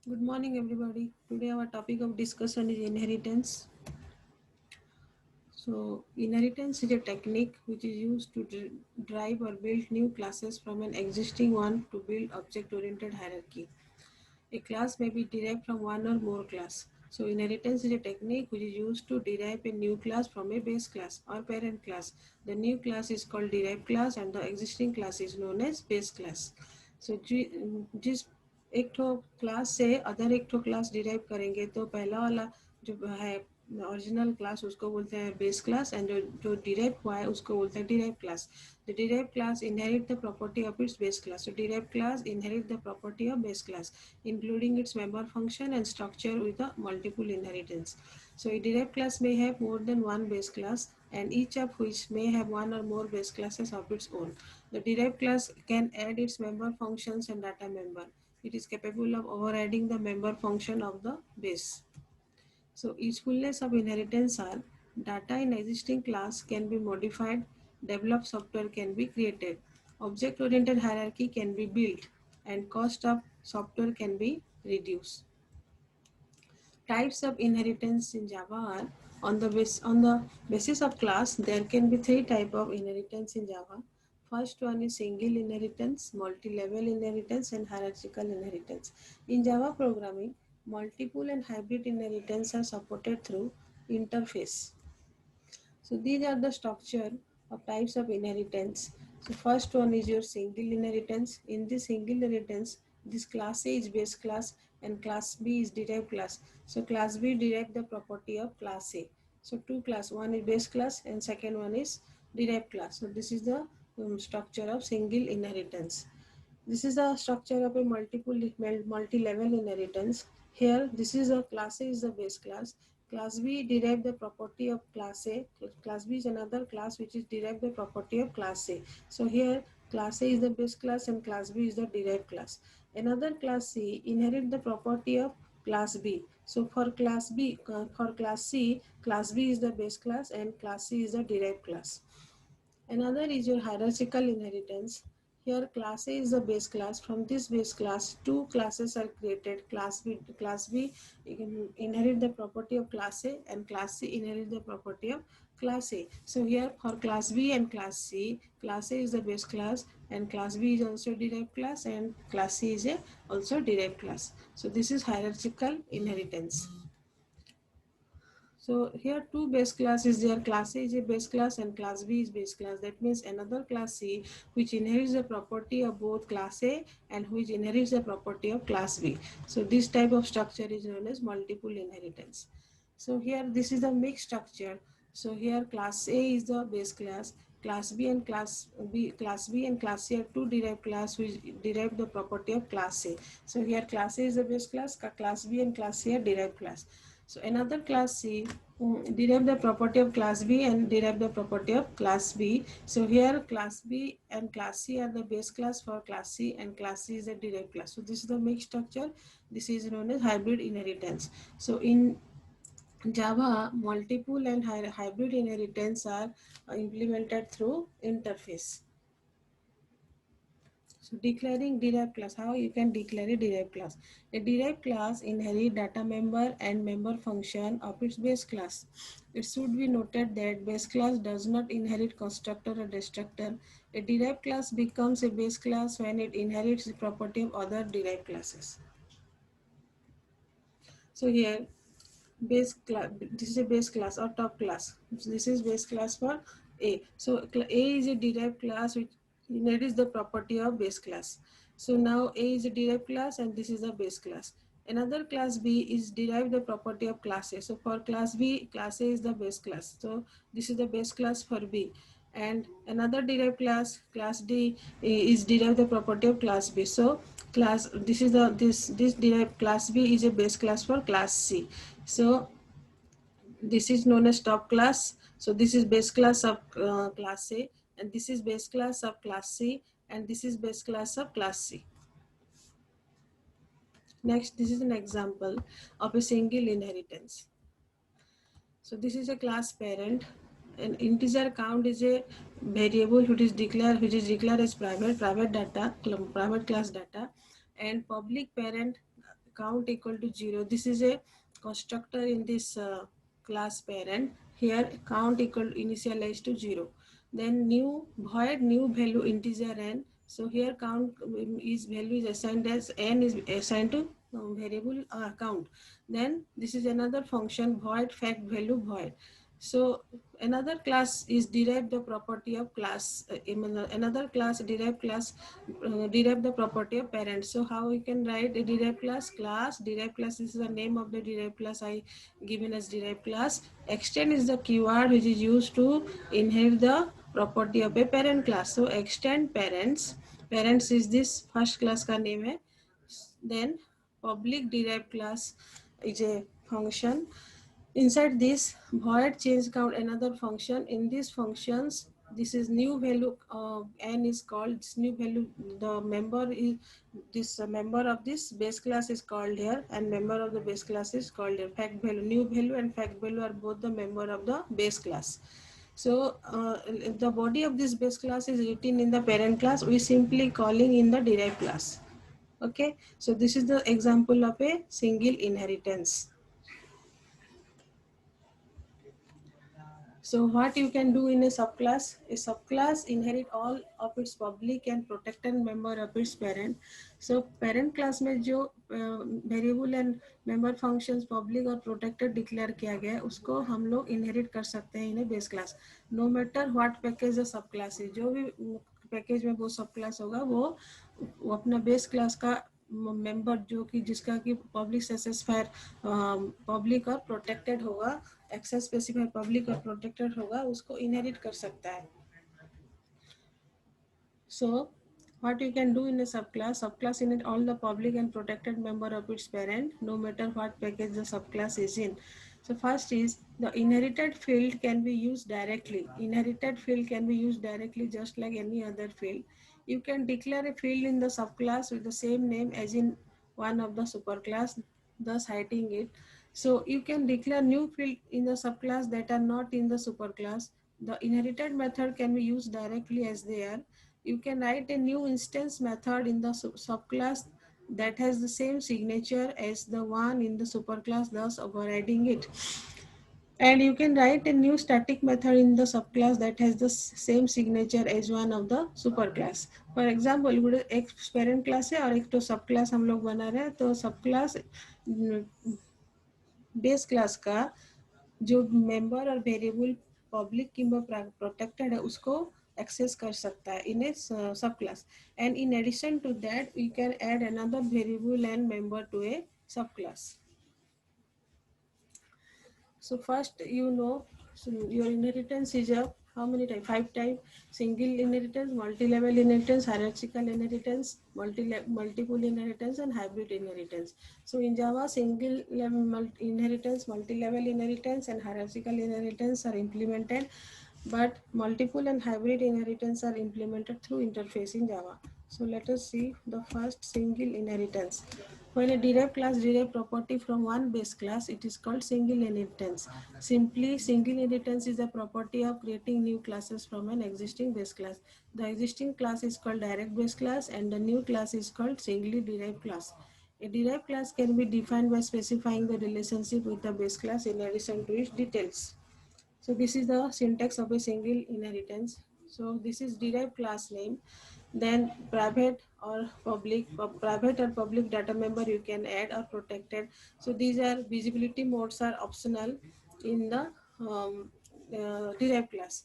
Good morning, everybody. Today, our topic of discussion is inheritance. So, inheritance is a technique which is used to drive or build new classes from an existing one to build object-oriented hierarchy. A class may be derived from one or more class. So, inheritance is a technique which is used to derive a new class from a base class or parent class. The new class is called derived class, and the existing class is known as base class. So, जिस एक ठो class से other एक ठो class derive करेंगे तो पहला वाला जो है ओरिजिनल क्लास उसको बोलते हैं बेस क्लास, एंड जो जो डिराइव हुआ है उसको बोलते हैं derive class. The derived class inherit the property of its base class. So derived class inherit the property of base class, including its member function and structure with a multiple inheritance. So a derived class may have more than one base class, and each of which may have one or more base classes of its own. The derived class can add its member functions and data member. It is capable of overriding the member function of the base. So usefulness of inheritance are: data in existing class can be modified, developed software can be created, object-oriented hierarchy can be built, and cost of software can be reduced. Types of inheritance in Java are: on the basis of class, there can be three types of inheritance in Java. First one is single inheritance, multi-level inheritance, and hierarchical inheritance. In Java programming, multiple and hybrid inheritance are supported through interface. So these are the structure of types of inheritance. So first one is your single inheritance. In this single inheritance, this class A is base class and class B is derived class. So class B derive the property of class A. So two class, one is base class and second one is derived class. So this is the structure of single inheritance. This is the structure of a multi-level inheritance. Here, this is a class A is the base class. Class B derive the property of class A. Class B is another class which is derive the property of class A. So here, class A is the base class and class B is the derived class. Another class C inherit the property of class B. So for class B, for class C, class B is the base class and class C is the derived class. Another is your hierarchical inheritance. Here class A is the base class. From this base class, two classes are created. Class B inherit the property of class A and class C inherit the property of class A. So here for class B and class C, class A is the base class and class B is also derived class and class C is a also derived class. So this is hierarchical inheritance. So here two base class is there. Class A is a base class and class B is base class. That means another class C which inherits the property of both class A and which inherits the property of class B. So this type of structure is known as multiple inheritance. So here this is the mixed structure. So here class A is the base class. Class B and class B and class C are two derived class which derive the property of class A. So here class A is the base class. Class B and class C are derived class. So another class C derive the property of class B and derive the property of class B. So here class B and class C are the base class for class C and class C is a derived class. So this is the mixed structure. This is known as hybrid inheritance. So in Java, multiple and hybrid inheritance are implemented through interface. So declaring derived class, how you can declare a derived class? A derived class inherit data member and member function of its base class. It should be noted that base class does not inherit constructor or destructor. A derived class becomes a base class when it inherits the property of other derived classes. So here base class, this is a base class or top class. So this is base class for A. So A is a derived class which inherits the property of base class. So now A is a derived class and this is a base class. Another class B is derived the property of class A. So for class B, class A is the base class. So this is the base class for B. And another derived class, class D, is derived the property of class B. So class, this is the this derived class B is a base class for class C. So this is known as top class. So this is base class of class A and this is base class of class C and this is base class of class C. Next, this is an example of a single inheritance. So this is a class parent. An integer count is a variable which is declared as private data, private class data, and public parent count equal to 0. This is a constructor in this class parent. Here count equal initialized to 0. Then new void new value integer n. So here count is value is assigned as n is assigned to variable count. Then this is another function void fact value void. So another class is derive the property of class. Another class derive the property of parent. So how we can write a derived class? Derived class is the name of the derived class I given as derived class. Extend is the keyword which is used to inherit the property of a parent class. So extend parents is this first class का name है. Then public derived class is a function. Inside this void change count another function. In these functions, this is new value n is called this new value. The member is this member of this base class is called here, and member of the base class is called here. Fact value, new value and fact value are both the member of the base class. So the body of this base class is written in the parent class. We simply calling in the derived class. Okay, so this is the example of a single inheritance. So what you can do in a subclass inherit all of its public and protected member of its parent. So parent class में जो variable and member functions public और protected declare किया गया है उसको हम लोग inherit कर सकते हैं in a base class. No matter what package the subclass है, जो भी पैकेज में वो सब क्लास होगा वो अपना बेस क्लास का मेंबर जो कि जिसका कि पब्लिक स्पेसिफायर पब्लिक और प्रोटेक्टेड होगा, एक्सेस स्पेसिफायर पब्लिक और प्रोटेक्टेड होगा, उसको इनहेरिट कर सकता है. So what you can do in a subclass inherit all the public and protected member of its parent no matter what package the subclass is in. So first is the inherited field can be used directly. Inherited field can be used directly just like any other field. You can declare a field in the subclass with the same name as in one of the superclass, thus hiding it. So you can declare new field in the subclass that are not in the superclass. The inherited method can be used directly as they are. You can write a new instance method in the subclass that has the same signature as the one in the superclass, thus overriding it. And you can write a new static method in the subclass that has the same signature as one of the superclass. For example, एक parent class है और एक तो subclass हम लोग बना रहे हैं, तो subclass बेस क्लास का जो मेंबर और वेरिएबल पब्लिक किंवा प्रोटेक्टेड है उसको एक्सेस कर सकता है in a subclass. And in addition to that you can add another variable and member to a subclass. So first, so your inheritance is a how many type? 5 type: single inheritance, multi-level inheritance, hierarchical inheritance, multiple inheritance, and hybrid inheritance. So in Java, single level inheritance, multi-level inheritance, and hierarchical inheritance are implemented, but multiple and hybrid inheritance are implemented through interface in Java. So let us see the first single inheritance. When a derived class derives property from one base class, it is called single inheritance. Simply, single inheritance is the property of creating new classes from an existing base class. The existing class is called direct base class and the new class is called singly derived class. A derived class can be defined by specifying the relationship with the base class in addition to its details. So this is the syntax of a single inheritance. So this is derived class name. Then private or public data member you can add or protected. So these are visibility modes are optional in the derived class.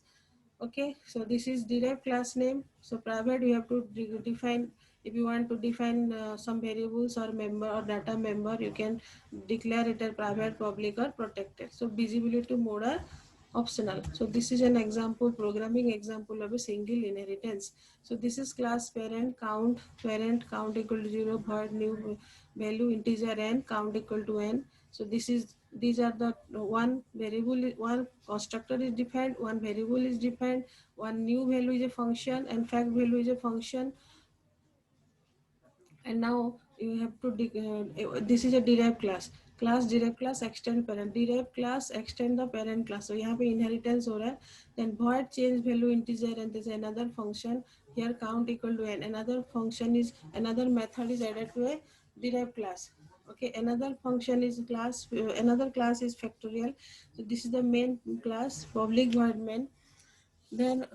Okay, so this is derived class name. So private you have to define. If you want to define some variables or member or data member, you can declare it as private, public or protected. So visibility mode are optional. So this is an example, programming example of a single inheritance. So this is class parent count equal to 0, void new value integer n, count equal to n. So these are the one variable, one constructor is defined, one variable is defined, one new value is a function and fact value is a function. And now you have to this is a derived class derived class extend parent, derived class extend the parent class. So यहाँ पे inheritance हो रहा है. Then void change value integer and there's another function here count equal to n. Another function is another method is added to a derived class. Okay, another function is class, another class is factorial. So this is the main class, public void main. Then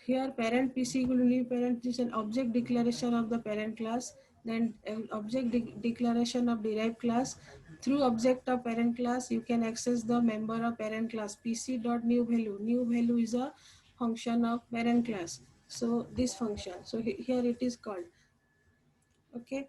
here parent PC equal to new parent is an object declaration of the parent class. Then object declaration of derived class. Through object of parent class, you can access the member of parent class. PC dot new value. New value is a function of parent class. So this function. So here it is called. Okay.